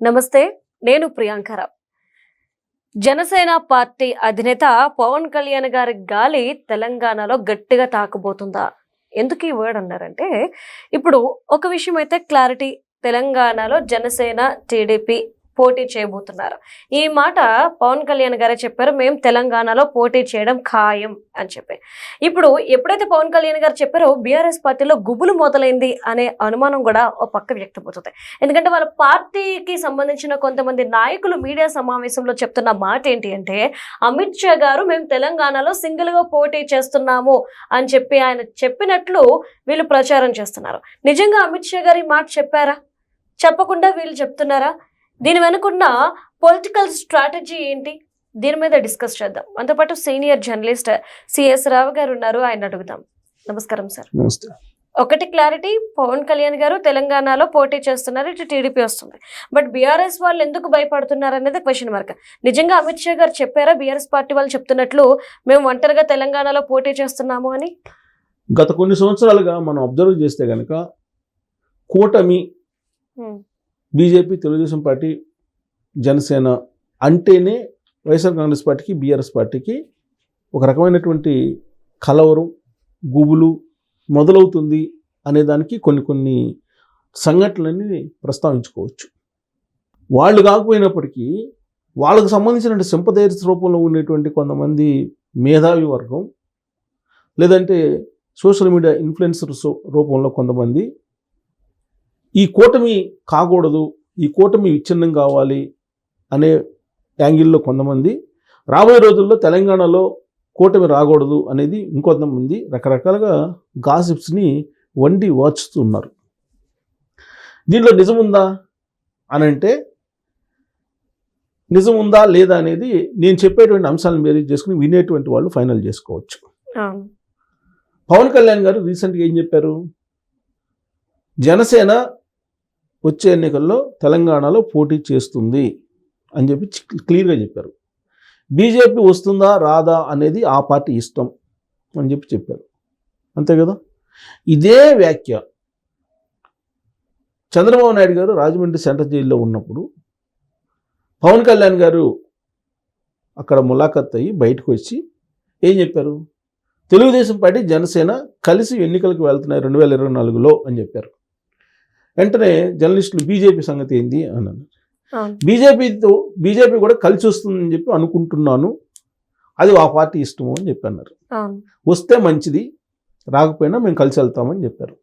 నమస్తే, నేను ప్రియాంకరావు. జనసేన పార్టీ అధినేత పవన్ కళ్యాణ్ గారి గాలి తెలంగాణలో గట్టిగా తాకబోతుందా? ఎందుకు ఈ వర్డ్ అన్నారంటే, ఇప్పుడు ఒక విషయం అయితే క్లారిటీ, తెలంగాణలో జనసేన టీడీపీ పోటీ చేయబోతున్నారు. ఈ మాట పవన్ కళ్యాణ్ గారే చెప్పారు, మేము తెలంగాణలో పోటీ చేయడం ఖాయం అని చెప్పి. ఇప్పుడు ఎప్పుడైతే పవన్ కళ్యాణ్ గారు చెప్పారో బీఆర్ఎస్ పార్టీలో గుబులు మొదలైంది అనే అనుమానం కూడా ఒక పక్క వ్యక్తమవుతుంది. ఎందుకంటే వాళ్ళ పార్టీకి సంబంధించిన కొంతమంది నాయకులు మీడియా సమావేశంలో చెప్తున్న మాట ఏంటి అంటే, అమిత్ షా గారు మేము తెలంగాణలో సింగిల్ గా పోటీ చేస్తున్నాము అని చెప్పి ఆయన చెప్పినట్లు వీళ్ళు ప్రచారం చేస్తున్నారు. నిజంగా అమిత్ షా గారు ఈ మాట చెప్పారా? చెప్పకుండా వీళ్ళు చెప్తున్నారా? దీని వెనుకున్న పొలిటికల్ స్ట్రాటజీ ఏంటి? దీని మీద డిస్కస్ చేద్దాం. మనతో పాటు సీనియర్ జర్నలిస్ట్ సిఎస్ రావు గారు ఉన్నారు, ఆయన అడుగుదాం. నమస్కారం సార్. నమస్తే. ఒకటి క్లారిటీ, పవన్ కళ్యాణ్ గారు తెలంగాణలో పోటీ చేస్తున్నారు, ఇటు టీడీపీ వస్తుంది. బట్ బీఆర్ఎస్ వాళ్ళు ఎందుకు భయపడుతున్నారు అనేది క్వశ్చన్ మార్క్. నిజంగా అమిత్ షా గారు చెప్పారా బీఆర్ఎస్ పార్టీ వాళ్ళు చెప్తున్నట్లు మేము ఒంటరిగా తెలంగాణలో పోటీ చేస్తున్నాము అని? గత కొన్ని సంవత్సరాలుగా మనం అబ్జర్వ్ చేస్తే కనుక కూటమి బీజేపీ, తెలుగుదేశం పార్టీ, జనసేన అంటేనే వైఎస్ఆర్ కాంగ్రెస్ పార్టీకి, బీఆర్ఎస్ పార్టీకి ఒక రకమైనటువంటి కలవరం, గుబులు మొదలవుతుంది అనేదానికి కొన్ని సంఘటనలని ప్రస్తావించుకోవచ్చు. వాళ్ళు కాకపోయినప్పటికీ వాళ్ళకు సంబంధించినటువంటి సింపథైజర్స్ రూపంలో ఉండేటువంటి కొంతమంది మేధావి వర్గం, లేదంటే సోషల్ మీడియా ఇన్ఫ్లుయెన్సర్స్ రూపంలో కొంతమంది ఈ కూటమి కాకూడదు, ఈ కూటమి విచ్ఛిన్నం కావాలి అనే యాంగిల్లో కొంతమంది, రాబోయే రోజుల్లో తెలంగాణలో కూటమి రాకూడదు అనేది ఇంకొంతమంది రకరకాలుగా గాసిప్స్ని వండి వాచుతున్నారు. దీనిలో నిజముందా అని అంటే, నిజముందా లేదా అనేది నేను చెప్పేటువంటి అంశాలను బేరీజ్ చేసుకుని వినేటువంటి వాళ్ళు ఫైనల్ చేసుకోవచ్చు. పవన్ కళ్యాణ్ గారు రీసెంట్గా ఏం చెప్పారు? జనసేన వచ్చే ఎన్నికల్లో తెలంగాణలో పోటీ చేస్తుంది అని చెప్పి క్లియర్గా చెప్పారు. బీజేపీ వస్తుందా రాదా అనేది ఆ పార్టీ ఇష్టం అని చెప్పి చెప్పారు. అంతే కదా? ఇదే వ్యాఖ్య చంద్రబాబు నాయుడు గారు రాజమండ్రి సెంట్రల్ జైల్లో ఉన్నప్పుడు పవన్ కళ్యాణ్ గారు అక్కడ ములాఖత్ అయ్యి బయటకు వచ్చి ఏం చెప్పారు? తెలుగుదేశం పార్టీ, జనసేన కలిసి ఎన్నికలకు వెళ్తున్నాయి 2024లో అని చెప్పారు. వెంటనే జర్నలిస్టులు బీజేపీ సంగతి ఏంది అన్నారు. బీజేపీ కూడా కలిసి వస్తుందని చెప్పి అనుకుంటున్నాను, అది ఆ పార్టీ ఇష్టము అని చెప్పి అన్నారు. వస్తే మంచిది, రాకపోయినా మేము కలిసి వెళ్తామని చెప్పారు.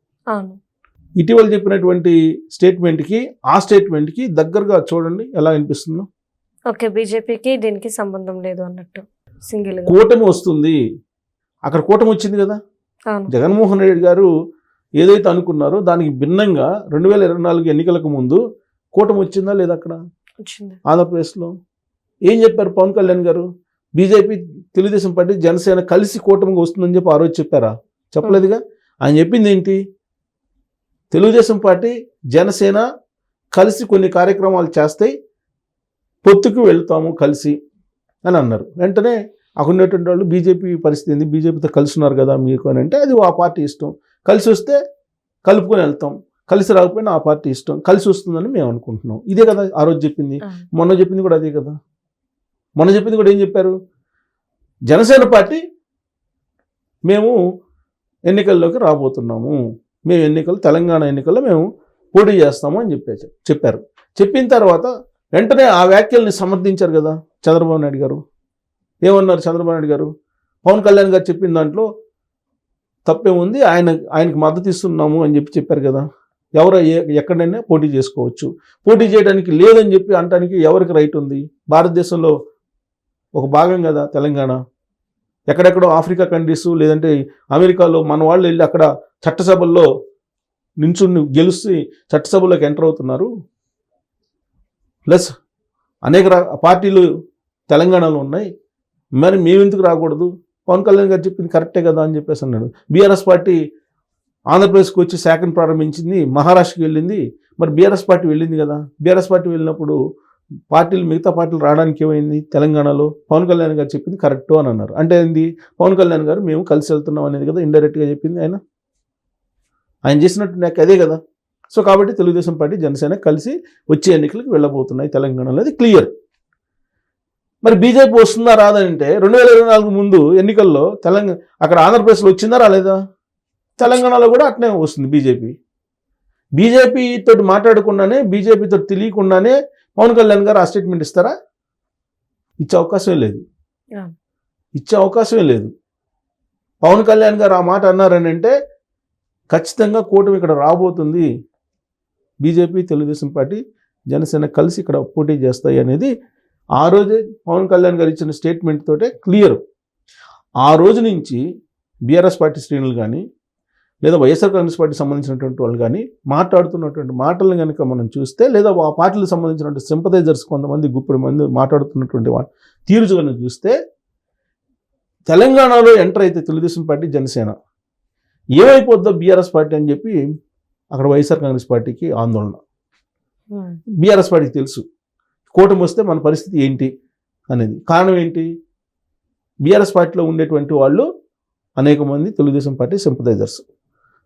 ఇటీవల చెప్పినటువంటి స్టేట్మెంట్కి ఆ స్టేట్మెంట్కి దగ్గరగా చూడండి ఎలా అనిపిస్తుందో. ఓకే, బీజేపీకి దీనికి సంబంధం లేదు అన్నట్టు సింగిల్ కూటమి వస్తుంది. అక్కడ కూటమి వచ్చింది కదా. జగన్మోహన్ రెడ్డి గారు ఏదైతే అనుకున్నారో దానికి భిన్నంగా 2024 ఎన్నికలకు ముందు కూటమి వచ్చిందా లేదా? అక్కడ ఆంధ్రప్రదేశ్లో ఏం చెప్పారు పవన్ కళ్యాణ్ గారు? బీజేపీ, తెలుగుదేశం పార్టీ, జనసేన కలిసి కూటమికి వస్తుందని చెప్పి ఆ రోజు చెప్పారా? చెప్పలేదుగా. ఆయన చెప్పింది ఏంటి? తెలుగుదేశం పార్టీ, జనసేన కలిసి కొన్ని కార్యక్రమాలు చేస్తాయి, పొత్తుకు వెళ్తాము కలిసి అని అన్నారు. వెంటనే అక్కడ ఉన్నటువంటి వాళ్ళు బీజేపీ పరిస్థితి ఏంది, బీజేపీతో కలిసి ఉన్నారు కదా మీకు అని అంటే, అది ఆ పార్టీ ఇష్టం, కలిసి వస్తే కలుపుకొని వెళ్తాం, కలిసి రాకపోయినా ఆ పార్టీ ఇష్టం, కలిసి వస్తుందని మేము అనుకుంటున్నాం. ఇదే కదా ఆ రోజు చెప్పింది. మొన్న చెప్పింది కూడా అదే కదా. మొన్న చెప్పింది కూడా ఏం చెప్పారు? జనసేన పార్టీ మేము ఎన్నికల్లోకి రాబోతున్నాము, మేము తెలంగాణ ఎన్నికల్లో మేము పోటీ చేస్తాము అని చెప్పారు. చెప్పిన తర్వాత వెంటనే ఆ వ్యాఖ్యల్ని సమర్థించారు కదా చంద్రబాబు నాయుడు గారు. ఏమన్నారు చంద్రబాబు నాయుడు గారు? పవన్ కళ్యాణ్ గారు చెప్పిన దాంట్లో తప్పేముంది, ఆయనకి మద్దతు ఇస్తున్నాము అని చెప్పి చెప్పారు కదా. ఎక్కడైనా పోటీ చేసుకోవచ్చు, పోటీ చేయడానికి లేదని చెప్పి అనడానికి ఎవరికి రైట్ ఉంది? భారతదేశంలో ఒక భాగం కదా తెలంగాణ. ఎక్కడెక్కడో ఆఫ్రికా కంట్రీస్, లేదంటే అమెరికాలో మన వాళ్ళు వెళ్ళి అక్కడ చట్టసభల్లో నించుని గెలిచి చట్టసభల్లోకి ఎంటర్ అవుతున్నారు. ప్లస్ అనేక పార్టీలు తెలంగాణలో ఉన్నాయి, మరి మేమెందుకు రాకూడదు? పవన్ కళ్యాణ్ గారు చెప్పింది కరెక్టే కదా అని చెప్పేసి అన్నాడు. బీఆర్ఎస్ పార్టీ ఆంధ్రప్రదేశ్కి వచ్చి శాఖను ప్రారంభించింది, మహారాష్ట్రకి వెళ్ళింది, మరి బీఆర్ఎస్ పార్టీ వెళ్ళింది కదా. బీఆర్ఎస్ పార్టీ వెళ్ళినప్పుడు మిగతా పార్టీలు రావడానికి ఏమైంది? తెలంగాణలో పవన్ కళ్యాణ్ గారు చెప్పింది కరెక్టు అని అన్నారు. అంటే ఏంది? పవన్ కళ్యాణ్ గారు మేము కలిసి వెళ్తున్నాం అనేది కదా ఇండైరెక్ట్గా చెప్పింది. ఆయన చేసినట్టు నాకు అదే కదా. సో కాబట్టి తెలుగుదేశం పార్టీ జనసేన కలిసి వచ్చే ఎన్నికలకు వెళ్ళబోతున్నాయి తెలంగాణలో, అది క్లియర్. మరి బీజేపీ వస్తుందా రాదంటే 2024 ముందు ఎన్నికల్లో అక్కడ ఆంధ్రప్రదేశ్లో వచ్చిందా రాలేదా? తెలంగాణలో కూడా అట్నే వస్తుంది బీజేపీ తోటి మాట్లాడకుండానే, బీజేపీతో తెలియకుండానే పవన్ కళ్యాణ్ గారు ఆ స్టేట్మెంట్ ఇస్తారా? ఇచ్చే అవకాశమే లేదు. పవన్ కళ్యాణ్ గారు ఆ మాట అన్నారని అంటే ఖచ్చితంగా కూటమి ఇక్కడ రాబోతుంది, బీజేపీ తెలుగుదేశం పార్టీ జనసేన కలిసి ఇక్కడ పోటీ చేస్తాయి అనేది ఆ రోజే పవన్ కళ్యాణ్ గారు ఇచ్చిన స్టేట్మెంట్ తోటే క్లియర్. ఆ రోజు నుంచి బీఆర్ఎస్ పార్టీ శ్రేణులు కానీ లేదా వైఎస్ఆర్ కాంగ్రెస్ పార్టీ సంబంధించినటువంటి వాళ్ళు కానీ మాట్లాడుతున్నటువంటి మాటలను కనుక మనం చూస్తే, లేదా ఆ పార్టీలకు సంబంధించినటువంటి సింపథైజర్స్ కొంతమంది గుప్పుడు మంది మాట్లాడుతున్నటువంటి తీరు కనుక చూస్తే, తెలంగాణలో ఎంటర్ అయితే తెలుగుదేశం పార్టీ జనసేన ఏమైపోద్దో బీఆర్ఎస్ పార్టీ అని చెప్పి అక్కడ వైఎస్ఆర్ కాంగ్రెస్ పార్టీకి ఆందోళన. బీఆర్ఎస్ పార్టీకి తెలుసు కూటమి వస్తే మన పరిస్థితి ఏంటి అనేది. కారణం ఏంటి? బీఆర్ఎస్ పార్టీలో ఉండేటువంటి వాళ్ళు అనేక మంది Telugu Desam party sympathisers,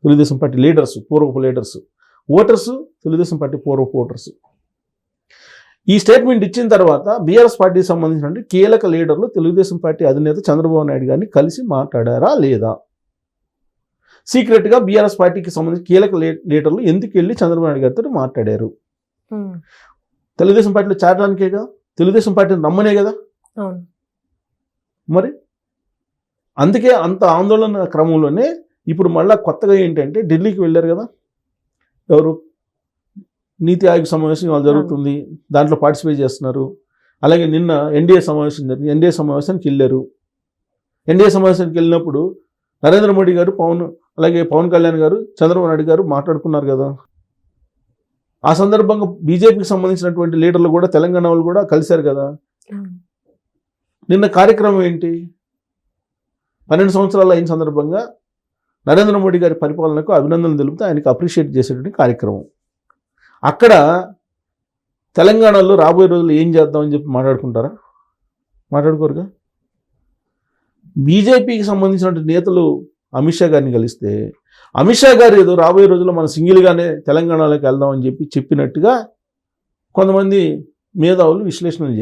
Telugu Desam party leaders, పూర్వపు లీడర్స్, ఓటర్స్, తెలుగుదేశం పార్టీ పూర్వపు ఓటర్స్. ఈ స్టేట్మెంట్ ఇచ్చిన తర్వాత బీఆర్ఎస్ పార్టీకి సంబంధించిన కీలక లీడర్లు తెలుగుదేశం పార్టీ అధినేత చంద్రబాబు నాయుడు గారిని కలిసి మాట్లాడారా లేదా? సీక్రెట్గా బీఆర్ఎస్ పార్టీకి సంబంధించిన కీలక లీడర్లు ఎందుకు వెళ్ళి చంద్రబాబు నాయుడు గారితో మాట్లాడారు? తెలుగుదేశం పార్టీలో చేరడానికేగా, తెలుగుదేశం పార్టీని నమ్మనే కదా. మరి అందుకే అంత ఆందోళన క్రమంలోనే ఇప్పుడు మళ్ళీ కొత్తగా ఏంటంటే ఢిల్లీకి వెళ్ళారు కదా ఎవరు, నీతి ఆయోగ్ సమావేశం వాళ్ళు జరుగుతుంది, దాంట్లో పార్టిసిపేట్ చేస్తున్నారు. అలాగే నిన్న ఎన్డీఏ సమావేశం జరిగింది, ఎన్డీఏ సమావేశానికి వెళ్ళారు. ఎన్డీఏ సమావేశానికి వెళ్ళినప్పుడు నరేంద్ర మోడీ గారు అలాగే పవన్ కళ్యాణ్ గారు చంద్రబాబు నాయుడు గారు మాట్లాడుకున్నారు కదా. ఆ సందర్భంగా బీజేపీకి సంబంధించినటువంటి లీడర్లు కూడా తెలంగాణ వాళ్ళు కూడా కలిశారు కదా. నిన్న కార్యక్రమం ఏంటి? 12 సంవత్సరాలు అయిన సందర్భంగా నరేంద్ర మోడీ గారి పరిపాలనకు అభినందనలు తెలుపుతూ ఆయనకు అప్రిషియేట్ చేసేటువంటి కార్యక్రమం. అక్కడ తెలంగాణలో రాబోయే రోజుల్లో ఏం చేద్దామని చెప్పి మాట్లాడుకుంటారా? మాట్లాడుకోరుగా. బీజేపీకి సంబంధించినటువంటి నేతలు అమిత్ షా గారిని కలిస్తే అమిత్ షా గారు ఏదో రాబోయే రోజుల్లో మనం సింగిల్గానే తెలంగాణలోకి వెళ్దామని చెప్పినట్టుగా కొంతమంది మేధావులు విశ్లేషణలు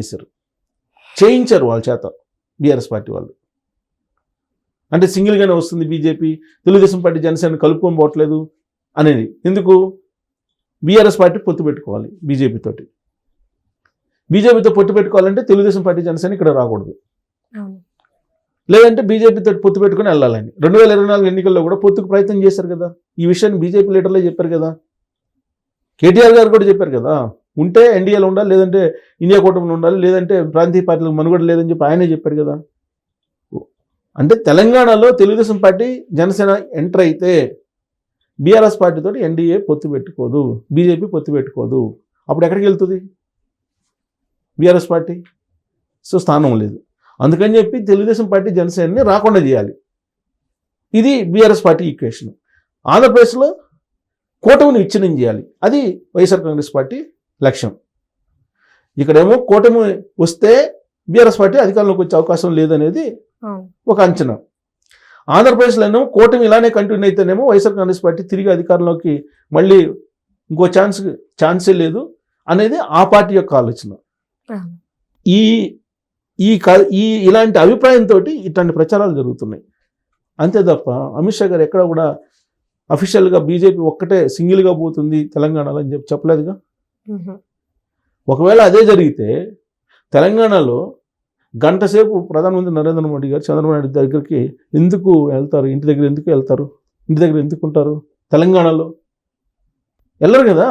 చేయించారు వాళ్ళ చేత బీఆర్ఎస్ పార్టీ వాళ్ళు. అంటే సింగిల్గానే వస్తుంది బీజేపీ, తెలుగుదేశం పార్టీ జనసేన కలుపుకొని పోవట్లేదు అనేది. ఎందుకు? బీఆర్ఎస్ పార్టీ పొత్తు పెట్టుకోవాలి బీజేపీతోటి. బీజేపీతో పొత్తు పెట్టుకోవాలంటే తెలుగుదేశం పార్టీ జనసేన ఇక్కడ రాకూడదు, లేదంటే బీజేపీతో పొత్తు పెట్టుకుని వెళ్ళాలని. 2024 ఎన్నికల్లో కూడా పొత్తుకు ప్రయత్నం చేశారు కదా. ఈ విషయాన్ని బీజేపీ లీడర్లే చెప్పారు కదా. కేటీఆర్ గారు కూడా చెప్పారు కదా, ఉంటే ఎన్డీఏలో ఉండాలి, లేదంటే ఇండియా కూటమిలో ఉండాలి, లేదంటే ప్రాంతీయ పార్టీలకు మనుగడ లేదని చెప్పి ఆయనే చెప్పారు కదా. అంటే తెలంగాణలో తెలుగుదేశం పార్టీ జనసేన ఎంటర్ అయితే బీఆర్ఎస్ పార్టీతో ఎన్డీఏ పొత్తు పెట్టుకోదు, బీజేపీ పొత్తు పెట్టుకోదు. అప్పుడు ఎక్కడికి వెళ్తుంది బీఆర్ఎస్ పార్టీ? సో స్థానం లేదు. అందుకని చెప్పి తెలుగుదేశం పార్టీ జనసేనని రాకుండా చేయాలి. ఇది బీఆర్ఎస్ పార్టీ ఈక్వేషన్. ఆంధ్రప్రదేశ్లో కూటమిని విచ్ఛిన్నం చేయాలి, అది వైఎస్ఆర్ కాంగ్రెస్ పార్టీ లక్ష్యం. ఇక్కడేమో కూటమి వస్తే బీఆర్ఎస్ పార్టీ అధికారంలోకి వచ్చే అవకాశం లేదనేది ఒక అంచనా. ఆంధ్రప్రదేశ్లోనేమో కూటమి ఇలానే కంటిన్యూ అయితేనేమో వైఎస్ఆర్ కాంగ్రెస్ పార్టీ తిరిగి అధికారంలోకి మళ్ళీ ఇంకో ఛాన్సే లేదు అనేది ఆ పార్టీ యొక్క ఆలోచన. ఇలాంటి అభిప్రాయంతో ఇట్లాంటి ప్రచారాలు జరుగుతున్నాయి. అంతే తప్ప అమిత్ షా గారు ఎక్కడ కూడా అఫీషియల్గా బీజేపీ ఒక్కటే సింగిల్గా పోతుంది తెలంగాణలో అని చెప్పి చెప్పలేదుగా. ఒకవేళ అదే జరిగితే తెలంగాణలో గంట సేపు ప్రధానమంత్రి నరేంద్ర మోడీ గారు చంద్రబాబు నాయుడు దగ్గరికి ఎందుకు వెళ్తారు? ఇంటి దగ్గర ఎందుకు వెళ్తారు? ఇంటి దగ్గర ఎందుకు ఉంటారు? తెలంగాణలో వెళ్ళరు కదా.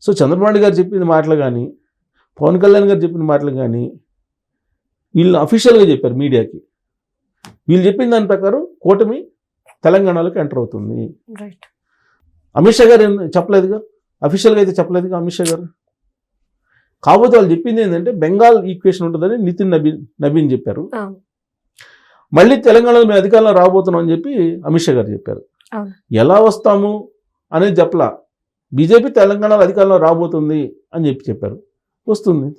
సో చంద్రబాబు నాయుడు గారు చెప్పిన మాటలు కానీ, పవన్ కళ్యాణ్ గారు చెప్పిన మాటలు కానీ వీళ్ళు అఫీషియల్గా చెప్పారు మీడియాకి. వీళ్ళు చెప్పిన దాని ప్రకారం కూటమి తెలంగాణలోకి ఎంటర్ అవుతుంది. అమిత్ షా గారు చెప్పలేదుగా, అఫీషియల్గా అయితే చెప్పలేదుగా అమిత్ షా గారు. కాకపోతే వాళ్ళు చెప్పింది ఏంటంటే బెంగాల్ ఈక్వేషన్ ఉంటుందని నితిన్ నబీన్ చెప్పారు. మళ్ళీ తెలంగాణలో మేము అధికారంలో రాబోతున్నాం అని చెప్పి అమిత్ షా గారు చెప్పారు. ఎలా వస్తాము అనేది చెప్పలా, బీజేపీ తెలంగాణలో అధికారంలో రాబోతుంది అని చెప్పారు. వస్తుంది.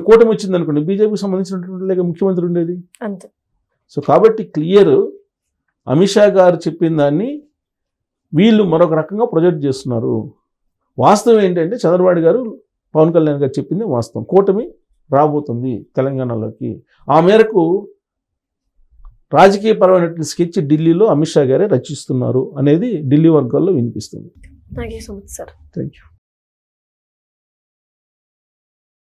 కూటమి వచ్చింది అనుకోండి, బీజేపీకి సంబంధించినటువంటి లేక ముఖ్యమంత్రి ఉండేది. సో కాబట్టి క్లియర్, అమిత్ షా గారు చెప్పిన దాన్ని వీళ్ళు మరొక రకంగా ప్రొజెక్ట్ చేస్తున్నారు. వాస్తవం ఏంటంటే చంద్రబాబు గారు పవన్ కళ్యాణ్ గారు చెప్పింది వాస్తవం. కూటమి రాబోతుంది తెలంగాణలోకి. ఆ మేరకు రాజకీయపరమైనటువంటి స్కెచ్ ఢిల్లీలో అమిత్ షా గారే రచిస్తున్నారు అనేది ఢిల్లీ వర్గాల్లో వినిపిస్తుంది. Thank you so much sir. Thank you.